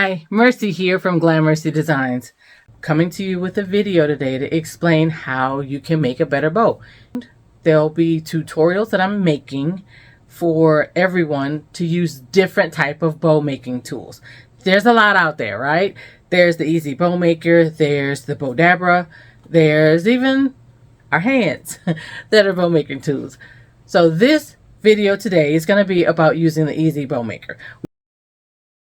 Hi, Mercy here from Mercy Designs, coming to you with a video today to explain how you can make a better bow. There'll be tutorials that I'm making for everyone to use different type of bow making tools. There's a lot out there, right? There's the EZ Bow Maker, there's the Bowdabra, there's even our hands that are bow making tools. So this video today is going to be about using the EZ Bow Maker.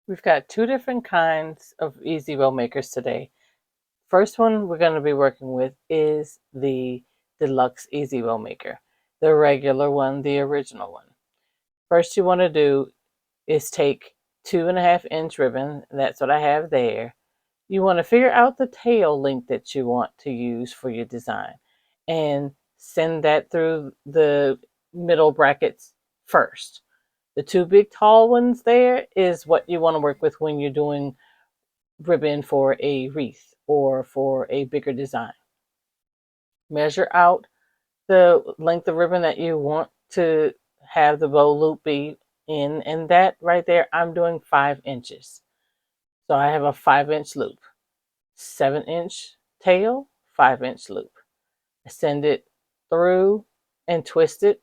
We've got two different kinds of EZ Bow Makers today. First one we're going to be working with is the Deluxe EZ Bow Maker, the regular one, the original one. First you want to do is take 2.5-inch ribbon, that's what I have there. You want to figure out the tail length that you want to use for your design and send that through the middle brackets first. The two big tall ones there is what you want to work with when you're doing ribbon for a wreath or for a bigger design. Measure out the length of ribbon that you want to have the bow loop be in, and that right there I'm doing 5 inches. So I have a 5-inch loop, 7-inch tail, 5-inch loop. I send it through and twist it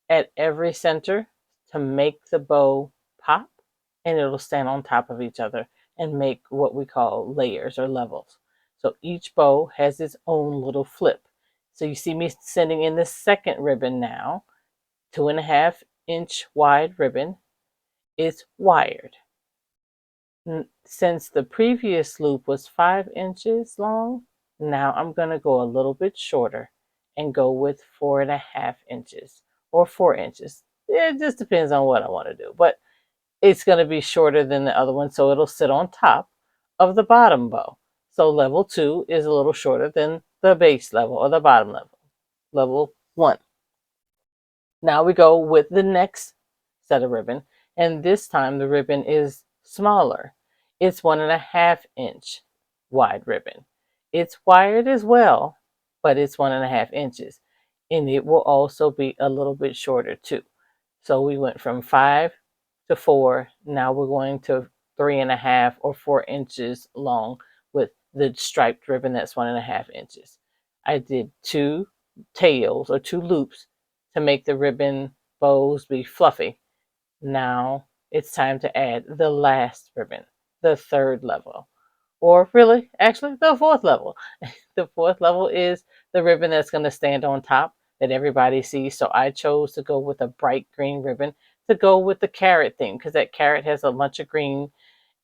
at every center to make the bow pop, and it'll stand on top of each other and make what we call layers or levels. So each bow has its own little flip. So you see me sending in the second ribbon now, 2.5-inch wide ribbon. It's wired. Since the previous loop was 5 inches long, now I'm going to go a little bit shorter and go with 4.5 inches or 4 inches. It just depends on what I want to do, but it's going to be shorter than the other one, so it'll sit on top of the bottom bow. So level 2 is a little shorter than the base level or the bottom level, level 1. Now we go with the next set of ribbon, and this time the ribbon is smaller. It's 1.5-inch wide ribbon. It's wired as well, but it's 1.5 inches, and it will also be a little bit shorter too. So we went from 5 to 4. Now we're going to 3.5 or 4 inches long with the striped ribbon that's 1.5 inches. I did 2 tails or 2 loops to make the ribbon bows be fluffy. Now it's time to add the last ribbon, the 3rd level, or really, actually the 4th level. The 4th level is the ribbon that's going to stand on top that everybody sees. So I chose to go with a bright green ribbon to go with the carrot theme, because that carrot has a bunch of green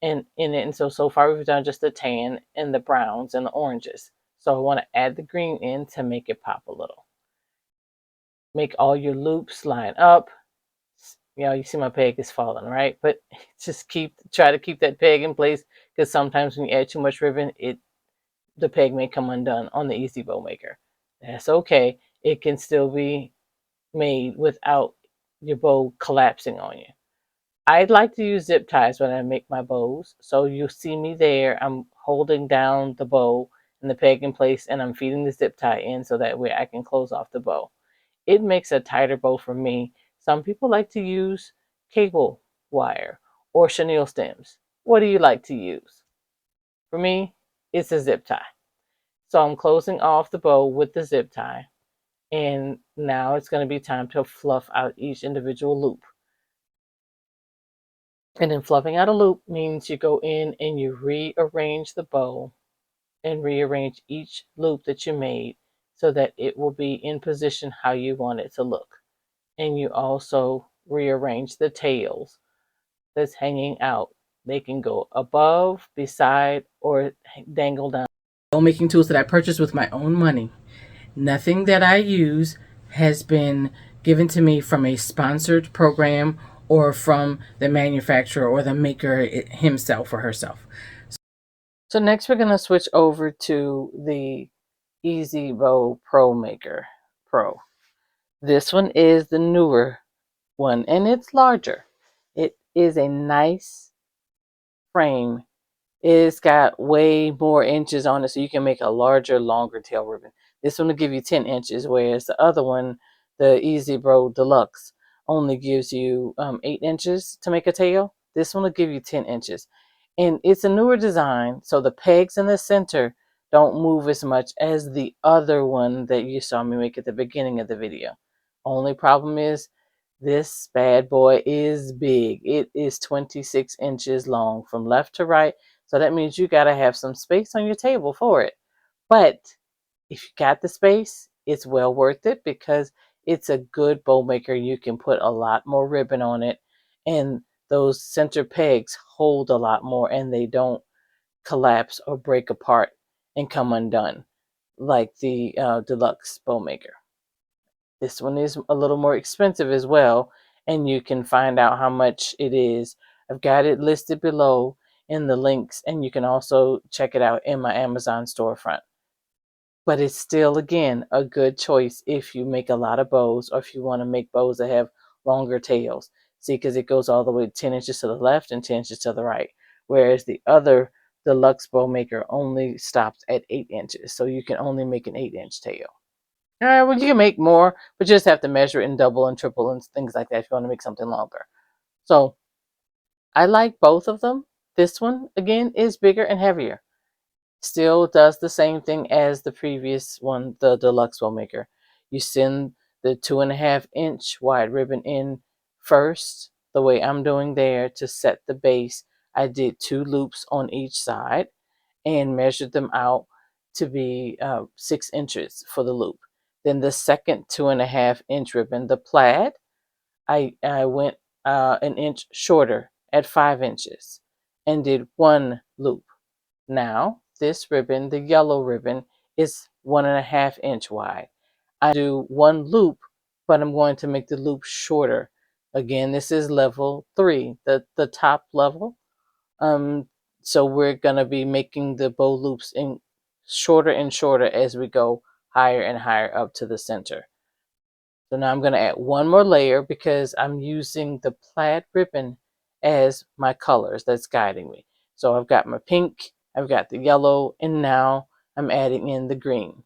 in it. And so far we've done just the tan and the browns and the oranges. So I want to add the green in to make it pop a little. Make all your loops line up. You know, you see my peg is falling, right? But just try to keep that peg in place, because sometimes when you add too much ribbon, the peg may come undone on the EZ Bow Maker. That's okay. It can still be made without your bow collapsing on you. I'd like to use zip ties when I make my bows. So you'll see me there. I'm holding down the bow and the peg in place, and I'm feeding the zip tie in so that way I can close off the bow. It makes a tighter bow for me. Some people like to use cable wire or chenille stems. What do you like to use? For me, it's a zip tie. So I'm closing off the bow with the zip tie. And now it's going to be time to fluff out each individual loop. And then fluffing out a loop means you go in and you rearrange the bow and rearrange each loop that you made so that it will be in position how you want it to look. And you also rearrange the tails that's hanging out. They can go above, beside, or dangle down. Bow making tools that I purchased with my own money. Nothing that I use has been given to me from a sponsored program or from the manufacturer or the maker himself or herself. So next we're going to switch over to the EZ Bow Pro Maker Pro. This one is the newer one, and it's larger. It is a nice frame. It's got way more inches on it, so you can make a larger, longer tail ribbon. This one will give you 10 inches, whereas the other one, the EZ Bow Deluxe, only gives you 8 inches to make a tail. This one will give you 10 inches. And it's a newer design, so the pegs in the center don't move as much as the other one that you saw me make at the beginning of the video. Only problem is this bad boy is big. It is 26 inches long from left to right, so that means you got to have some space on your table for it. But if you got the space, it's well worth it because it's a good bow maker. You can put a lot more ribbon on it, and those center pegs hold a lot more and they don't collapse or break apart and come undone like the Deluxe Bow Maker. This one is a little more expensive as well, and you can find out how much it is. I've got it listed below in the links, and you can also check it out in my Amazon storefront. But it's still, again, a good choice if you make a lot of bows or if you want to make bows that have longer tails. See, because it goes all the way 10 inches to the left and 10 inches to the right, whereas the other Deluxe Bow Maker only stops at 8 inches, so you can only make an 8-inch tail. Well, you can make more, but you just have to measure it in double and triple and things like that if you want to make something longer. So I like both of them. This one, again, is bigger and heavier. Still does the same thing as the previous one, the Deluxe Bow Maker. You send the 2.5-inch wide ribbon in first, the way I'm doing there, to set the base. I did 2 loops on each side and measured them out to be 6 inches for the loop. Then the second 2.5-inch ribbon, the plaid, I went an inch shorter at 5 inches and did 1 loop. Now, this ribbon, the yellow ribbon, is 1.5-inch wide. I do 1 loop, but I'm going to make the loop shorter. Again, this is level 3, the top level. So we're going to be making the bow loops in shorter and shorter as we go higher and higher up to the center. So now I'm going to add 1 more layer because I'm using the plaid ribbon as my colors that's guiding me. So I've got my pink, I've got the yellow, and now I'm adding in the green.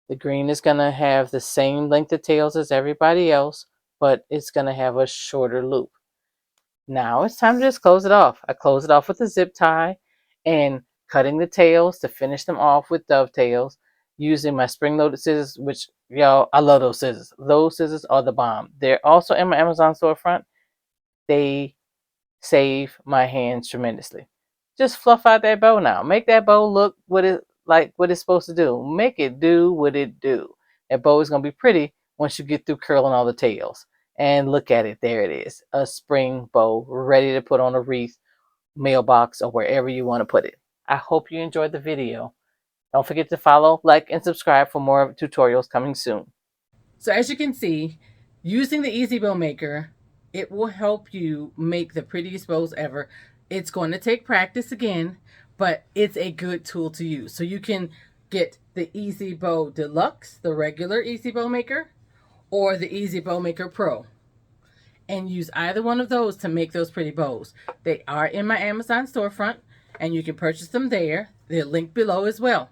The green is going to have the same length of tails as everybody else, but it's going to have a shorter loop. Now it's time to just close it off. I close it off with a zip tie and cutting the tails to finish them off with dovetails using my spring-loaded scissors, which, y'all, I love those scissors. Those scissors are the bomb. They're also in my Amazon storefront. They save my hands tremendously. Just fluff out that bow now. Make that bow look what it's supposed to do. Make it do what it do. That bow is going to be pretty once you get through curling all the tails. And look at it. There it is. A spring bow ready to put on a wreath, mailbox, or wherever you want to put it. I hope you enjoyed the video. Don't forget to follow, like, and subscribe for more tutorials coming soon. So as you can see, using the EZ Bow Maker, it will help you make the prettiest bows ever. It's going to take practice again, but it's a good tool to use. So you can get the EZ Bow Deluxe, the regular EZ Bow Maker, or the EZ Bow Maker Pro, and use either one of those to make those pretty bows. They are in my Amazon storefront, and you can purchase them there. They're linked below as well.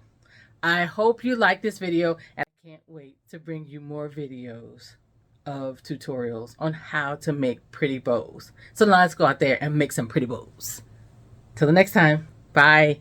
I hope you like this video, and I can't wait to bring you more videos of tutorials on how to make pretty bows. So now let's go out there and make some pretty bows. Till the next time, bye.